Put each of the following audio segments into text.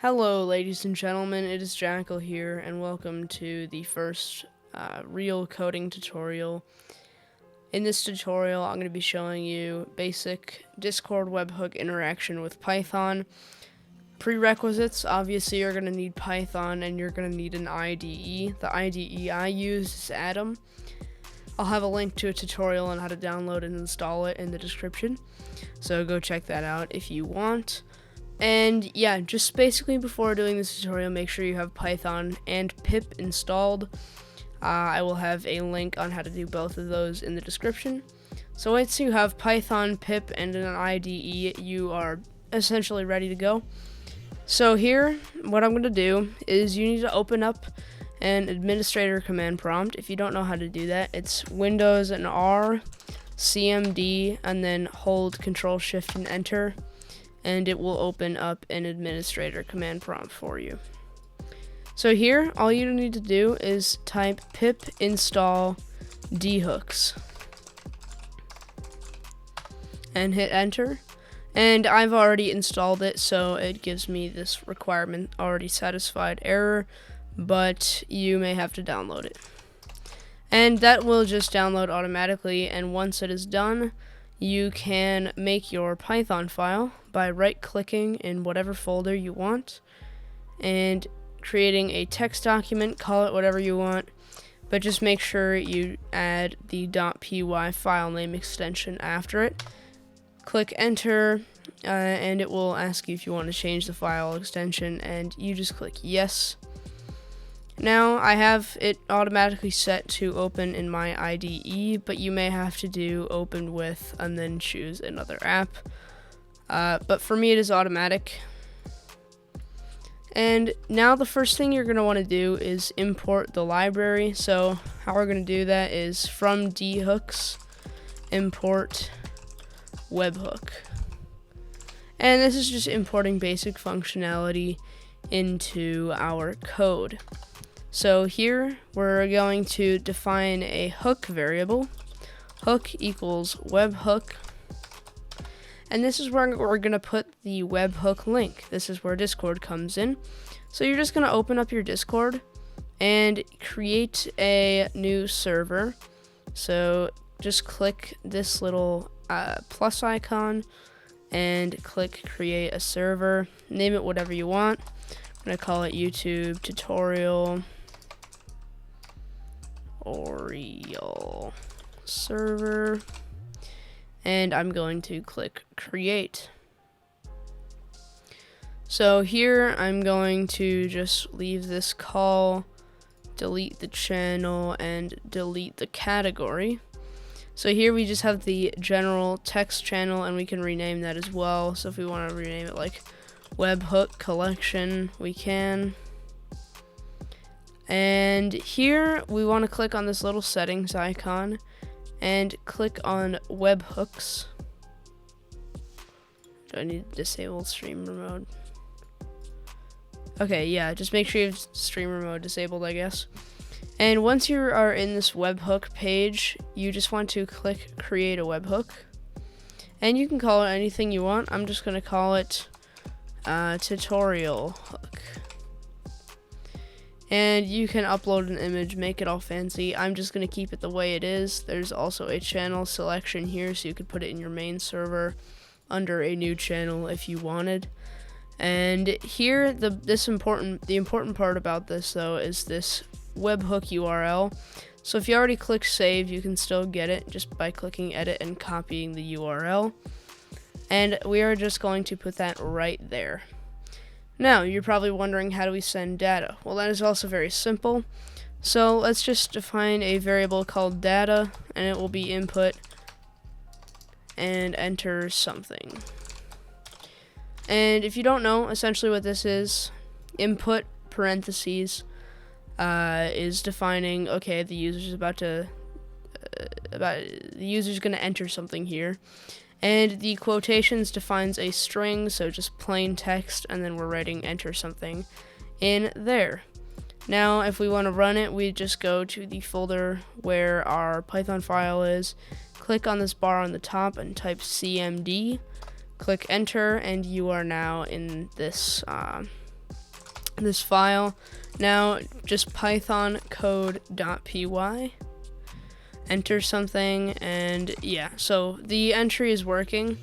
Hello, ladies and gentlemen, it is Jackal here, and welcome to the first real coding tutorial. In this tutorial, I'm going to be showing you basic Discord webhook interaction with Python. Prerequisites, obviously you're going to need Python, and you're going to need an IDE. The IDE I use is Atom. I'll have a link to a tutorial on how to download and install it in the description, so go check that out if you want. And yeah, just basically before doing this tutorial, make sure you have Python and pip installed. I will have a link on how to do both of those in the description. So once you have Python, pip, and an IDE, you are essentially ready to go. So here, what I'm going to do is you need to open up an administrator command prompt. If you don't know how to do that, it's Windows and R, CMD, and then hold Control Shift and Enter, and it will open up an administrator command prompt for you. So here, all you need to do is type pip install dhooks and hit enter. And I've already installed it, so it gives me this requirement already satisfied error, but you may have to download it. And that will just download automatically, and once it is done, you can make your Python file by right-clicking in whatever folder you want and creating a text document. Call it whatever you want, but just make sure you add the .py file name extension after it. Click enter, and it will ask you if you want to change the file extension, and you just click yes. Now I have it automatically set to open in my IDE, but you may have to do open with and then choose another app. But for me it is automatic. And now the first thing you're going to want to do is import the library. So how we're going to do that is from dhooks import webhook. And this is just importing basic functionality into our code. So here we're going to define a hook variable. Hook equals webhook. And this is where we're going to put the webhook link. This is where Discord comes in. So you're just going to open up your Discord and create a new server. So just click this little plus icon and click create a server. Name it whatever you want. I'm going to call it YouTube tutorial Oriole server, and I'm going to click create. So here I'm going to just leave this call, delete the channel, and delete the category. So here we just have the general text channel, and we can rename that as well. So if we want to rename it like webhook collection, we can. And here we want to click on this little settings icon and click on webhooks. Do I need to disable streamer mode? Okay, yeah, just make sure you have streamer mode disabled, I guess. And once you are in this webhook page, you just want to click create a webhook. And you can call it anything you want. I'm just going to call it tutorial hook. And you can upload an image, make it all fancy. I'm just going to keep it the way it is. There's also a channel selection here, so you could put it in your main server under a new channel if you wanted. And here, the important part about this, though, is this webhook URL. So if you already click save, you can still get it just by clicking edit and copying the URL. And we are just going to put that right there. Now, you're probably wondering, how do we send data? Well, that is also very simple. So let's just define a variable called data, and it will be input and enter something. And if you don't know essentially what this is, input parentheses is defining, okay, the user's the user's going to enter something here. And the quotations defines a string, so just plain text, and then we're writing enter something in there. Now, if we want to run it, we just go to the folder where our Python file is, click on this bar on the top and type cmd, click enter, and you are now in this this file. Now just python code.py, enter something, and yeah, so the entry is working.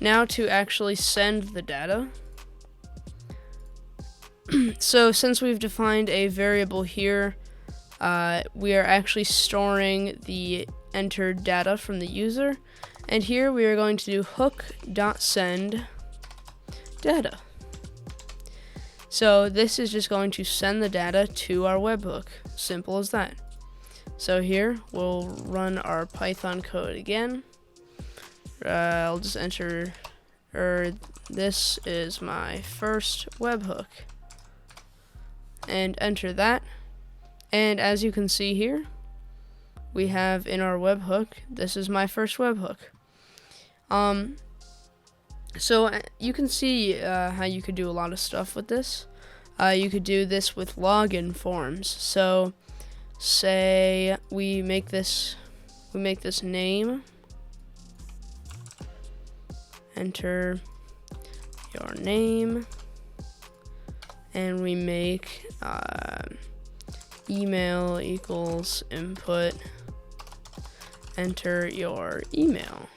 Now to actually send the data. So since we've defined a variable here, we are actually storing the entered data from the user, and here we are going to do hook.send data. So this is just going to send the data to our webhook. Simple as that. So here we'll run our Python code again. I'll just enter, this is my first webhook, and enter that. And as you can see here, we have in our webhook, this is my first webhook. So you can see how you could do a lot of stuff with this. You could do this with login forms. So say we make this name, enter your name, and we make email equals input, enter your email.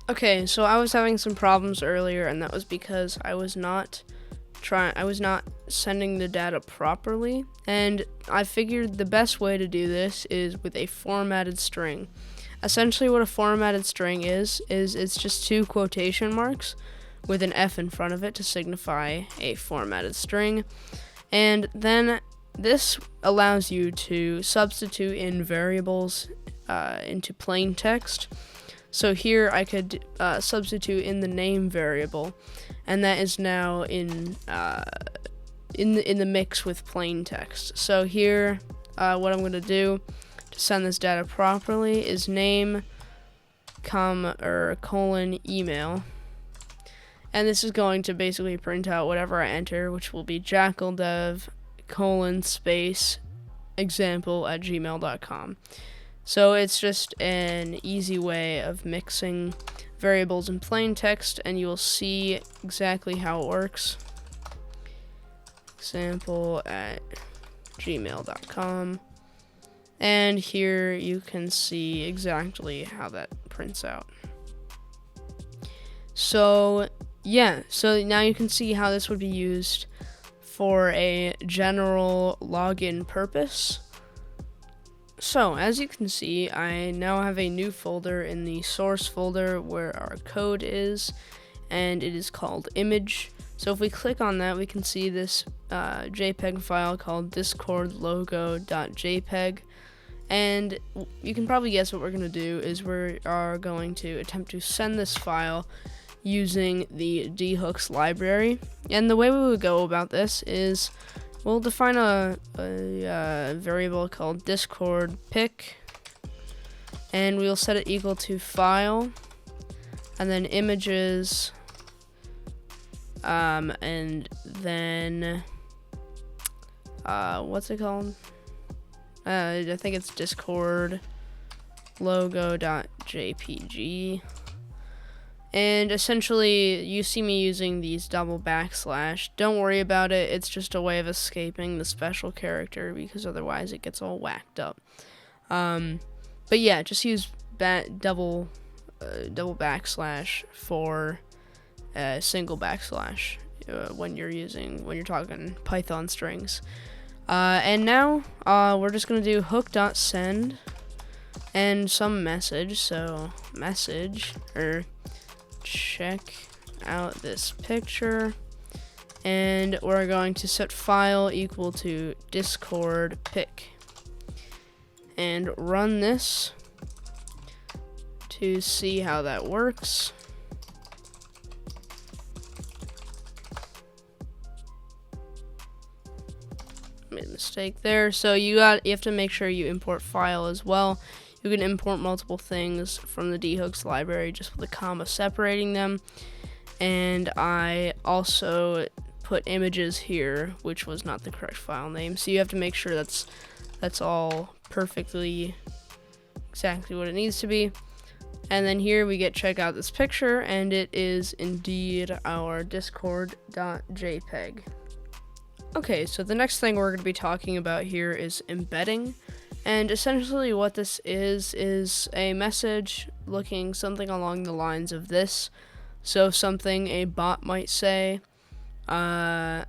Okay, so I was having some problems earlier, and that was because I was not sending the data properly, and I figured the best way to do this is with a formatted string. Essentially what a formatted string is it's just two quotation marks with an F in front of it to signify a formatted string. And then this allows you to substitute in variables into plain text. So here I could substitute in the name variable, and that is now in the mix with plain text. So here, what I'm going to do to send this data properly is name, colon email, and this is going to basically print out whatever I enter, which will be jackaldev : space example@gmail.com. So it's just an easy way of mixing variables in plain text, and you will see exactly how it works. Example@gmail.com. And here you can see exactly how that prints out. So yeah, so now you can see how this would be used for a general login purpose. So as you can see, I now have a new folder in the source folder where our code is, and it is called image. So if we click on that, we can see this JPEG file called discordlogo.jpg. And you can probably guess what we're going to do is we are going to attempt to send this file using the Dhooks library. And the way we would go about this is we'll define a variable called discord pic, and we'll set it equal to file, and then images, and then what's it called? I think it's discord logo.jpg. And essentially, you see me using these double backslash. Don't worry about it. It's just a way of escaping the special character, because otherwise it gets all whacked up. But yeah, just use double backslash for single backslash when you're talking Python strings. And now we're just gonna do hook.send and some message. So message, or check out this picture, and we're going to set file equal to discord pic, and run this to see how that works. Made a mistake there. So you have to make sure you import file as well. You can import multiple things from the Dhooks library just with a comma separating them. And I also put images here, which was not the correct file name. So you have to make sure that's all perfectly exactly what it needs to be. And then here we get check out this picture, and it is indeed our discord.jpg. Okay, so the next thing we're going to be talking about here is embedding. And essentially what this is a message looking something along the lines of this. So something a bot might say. And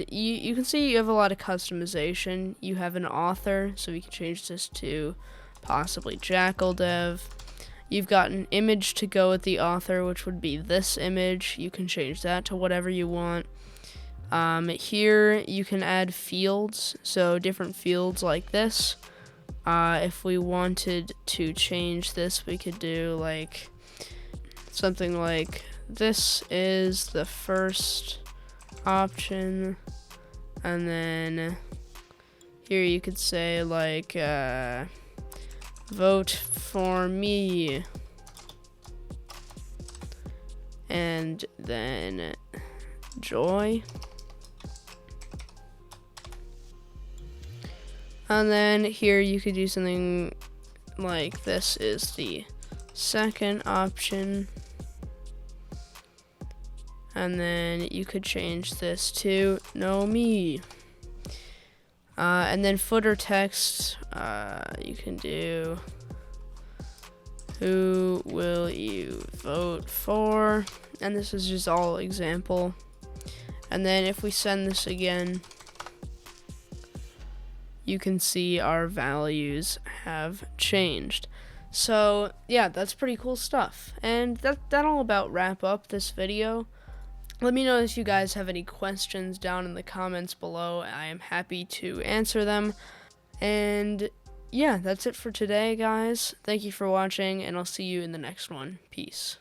you can see you have a lot of customization. You have an author, so we can change this to possibly Jackal Dev. You've got an image to go with the author, which would be this image. You can change that to whatever you want. Here you can add fields, so different fields like this. If we wanted to change this, we could do like something like this is the first option, and then here you could say like vote for me, and then joy. And then here you could do something like this is the second option. And then you could change this to no me. And then footer text, you can do who will you vote for? And this is just all example. And then if we send this again, you can see our values have changed. So yeah, that's pretty cool stuff. And that'll about wrap up this video. Let me know if you guys have any questions down in the comments below. I am happy to answer them. And yeah, that's it for today, guys. Thank you for watching, and I'll see you in the next one. Peace.